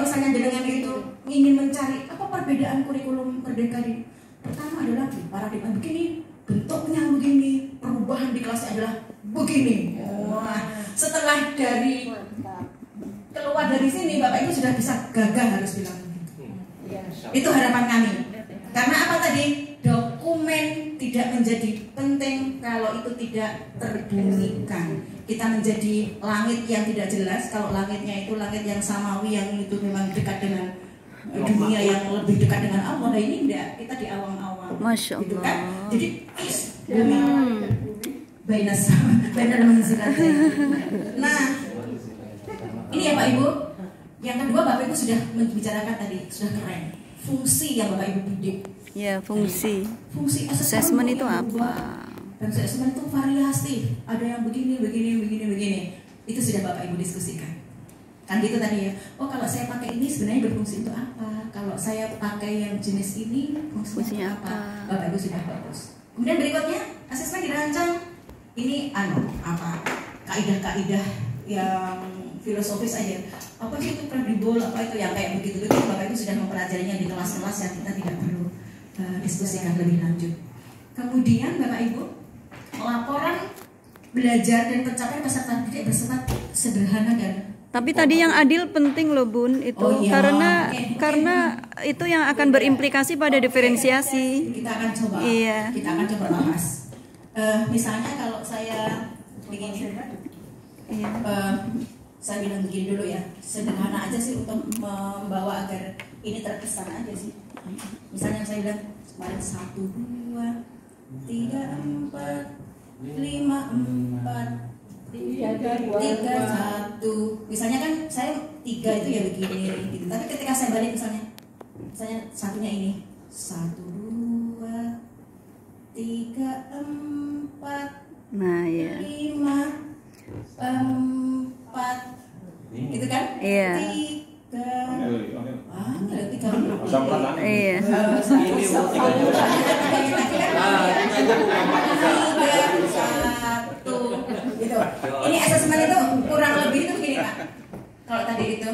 misalnya jenengan itu ingin mencari apa perbedaan kurikulum Merdeka di pertama adalah paradigma begini, bentuknya begini, perubahan di kelasnya adalah begini. Wah, setelah dari keluar dari sini Bapak Ibu sudah bisa gagah harus bilang begitu. Itu harapan kami. Karena apa tadi? Dokumen tidak menjadi penting kalau itu tidak terbunyikan. Kita menjadi langit yang tidak jelas kalau langitnya itu langit yang samawi, yang itu memang dekat dengan dunia yang lebih dekat dengan Allah. Nah ini enggak, kita di awang-awang. Masya Allah. Gitu kan? Jadi bumi benar menzilatnya. Nah, ini ya Pak Ibu. Yang kedua Bapak Ibu sudah membicarakan tadi, sudah keren. Fungsi yang Bapak Ibu bidik. Ya, fungsi. Fungsi Assessment itu apa? Dan assessment itu variasi. Ada yang begini. Itu sudah Bapak Ibu diskusikan. Kan gitu tadi ya. Oh, kalau saya pakai ini sebenarnya berfungsi untuk apa? Kalau saya pakai yang jenis ini fungsinya apa? Bapak Ibu sudah bagus. Kemudian berikutnya, asesmen dirancang. Ini apa? Kaidah-kaidah yang filosofis aja. Apa sih itu kredibel? Apa itu yang kayak begitu? Bapak Ibu sudah mempelajarinya di kelas-kelas yang kita tidak perlu diskusikan lebih lanjut. Kemudian Bapak Ibu, laporan belajar dan pencapaian peserta didik bersifat sederhana dan tapi tadi yang adil penting loh Bun itu. Oh, iya. Karena itu yang akan berimplikasi pada diferensiasi. Kita akan coba. Iya. Kita akan coba bahas. Misalnya kalau saya begini, Iya. saya bilang begini dulu ya, sederhana aja sih untuk membawa agar ini terkesan aja sih. Misalnya saya bilang kemarin 1, 2, 3, 4, 5, 4, 3, 1. Misalnya kan saya 3 itu ya begini gitu. Tapi ketika saya balik misalnya satunya ini 1, 2, 3, 4, Nah, ya. 5, 4, gitu kan? Iya. 3. Iya. Gitu. Ini asesmen itu kurang lebih itu begini Pak. Kalau tadi itu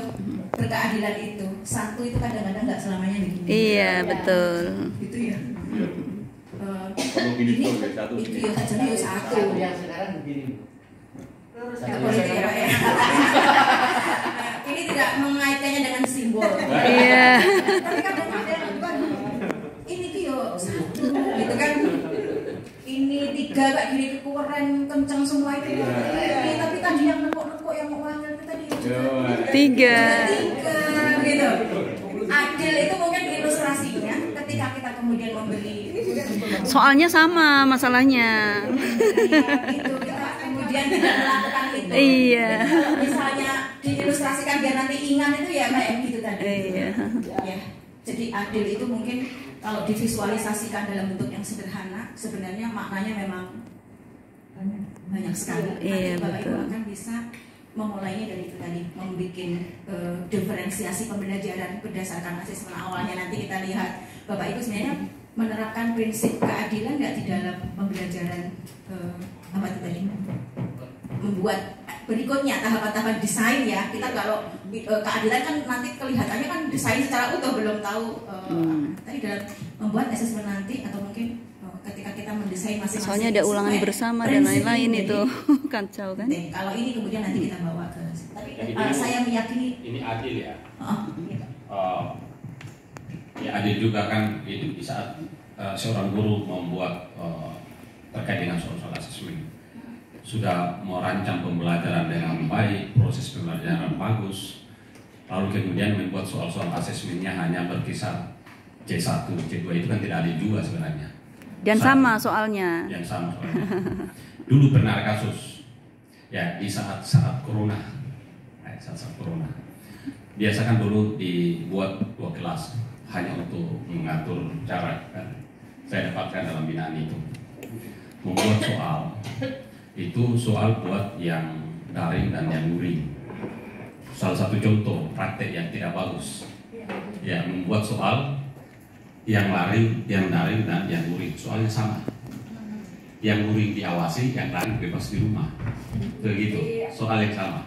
berkeadilan itu 1 itu kadang-kadang nggak selamanya begini. Iya, betul. Itu ya. Ini itu ya jadi 1. Yang sekarang begini. Politik ya Pak ya. Ini tidak mengaitkannya dengan simbol. Iya. Tapi kadang-kadang ini tuh yo 1 gitu kan. Ini 3 kayak gini keren kencang semua itu. Ini tapi tadi yang nekuk-nekuk yang mau ngambil itu tadi 3. gitu. Adil itu mungkin ilustrasinya ketika kita kemudian membeli. Soalnya sama masalahnya. Itu kita kemudian tidak melakukan itu. Iya. Kalau misalnya diilustrasikan biar nanti ingat itu ya kayak gitu tadi. Iya. Ya. Jadi adil itu mungkin kalau divisualisasikan dalam bentuk yang sederhana, sebenarnya maknanya memang banyak sekali. Iya, Nanti Bapak Ibu betul. akan bisa memulainya dari itu tadi, membuat diferensiasi pembelajaran berdasarkan asesmen awalnya. Nanti kita lihat Bapak Ibu sebenarnya menerapkan prinsip keadilan nggak di dalam pembelajaran apa itu tadi? Membuat berikutnya tahapan-tahapan desain ya. Kita kalau keadilan kan nanti kelihatannya kan desain secara utuh, belum tahu tadi dalam membuat asesmen nanti atau mungkin ketika kita mendesain masing-masing. Soalnya ada ulangan bersama dan lain-lain itu kacau kan. Kalau ini kemudian nanti kita bawa ke tapi saya meyakini ini adil ya. Iya. Ya adil juga kan itu di saat seorang guru membuat terkait dengan soal-soal asesmen sudah merancang pembelajaran dengan baik, proses pembelajaran bagus, lalu kemudian membuat soal-soal asesmennya hanya berkisar C1, C2 itu kan tidak adil juga sebenarnya. Dan sama soalnya. Yang sama soalnya. Dulu pernah ada kasus ya di saat corona, saat corona. Biasakan dulu dibuat 2 kelas hanya untuk mengatur jarak kan. Saya dapatkan dalam binaan itu membuat soal buat yang daring dan yang luring. Salah satu contoh praktek yang tidak bagus ya membuat soal yang daring dan yang luring soalnya sama. Yang luring diawasi, yang daring bebas di rumah. Begitu, soal yang sama.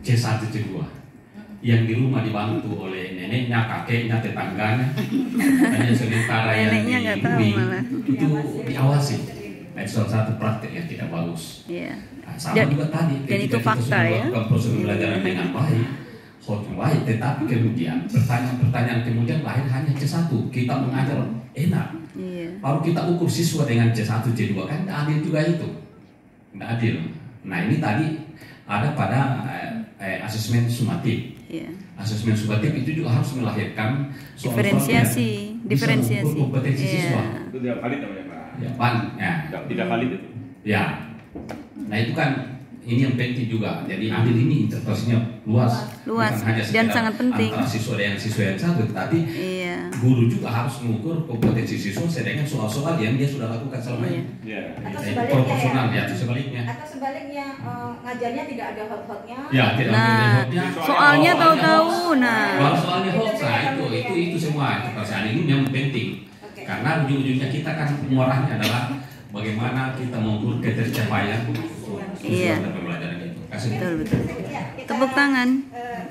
C1, C2. yang di rumah dibantu oleh neneknya, kakeknya, tetangganya, hanya sementara yang Neneknya nggak tahu di malah. itu diawasi. Nah, itu salah satu praktek yang tidak bagus. Iya. Nah, sama Dan- juga tadi dan itu fakta, sudah ya. melakukan proses pembelajaran dengan baik, baik, tetapi kemudian pertanyaan-pertanyaan kemudian lahir hanya C1. Kita mengajar enak. Iya. Lalu kita ukur siswa dengan C1, C2, kan tidak adil juga itu. Tidak adil. Nah, ini tadi ada pada asesmen sumatif. Iya. Asesmen sumatif itu juga harus melahirkan Diferensiasi, soal-soal yang diferensiasi. bisa mengukur kompetensi Iya. siswa. Itu tidak valid namanya Pak. Ya, Pan. Ya. Tidak valid itu. Ya. Nah, itu kan ini yang penting juga. Jadi adil ini interpretasinya luas. Luas, Bukan hanya dan sekedar sangat penting. antara siswa dengan siswa yang satu, tapi Iya. guru juga harus mengukur kompetensi siswa sedangkan soal-soal yang dia sudah lakukan selama ini. Iya. Atau Jadi sebaliknya proporsional ya. ya, atau sebaliknya. Atau sebaliknya ngajarnya tidak ada hot-hotnya. Ya, tidak Nah, ada hotnya. soalnya tahu-tahu. Kalau Nah, soalnya hoax, nah, itu semua itu perasaan ini yang penting. Oke. Karena ujung-ujungnya kita kan muaranya adalah bagaimana kita mengukur ketercapaian Iya. siswa dalam pembelajaran itu. Kasih. betul betul. Ya, kita, Tepuk tangan.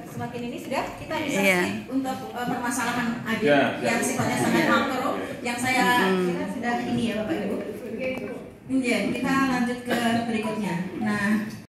semakin ini sudah kita bisa Iya. Untuk permasalahan adil Ya. yang sifatnya sangat makro yang saya sudah ini ya Bapak Ibu. Kemudian kita lanjut ke berikutnya. Nah,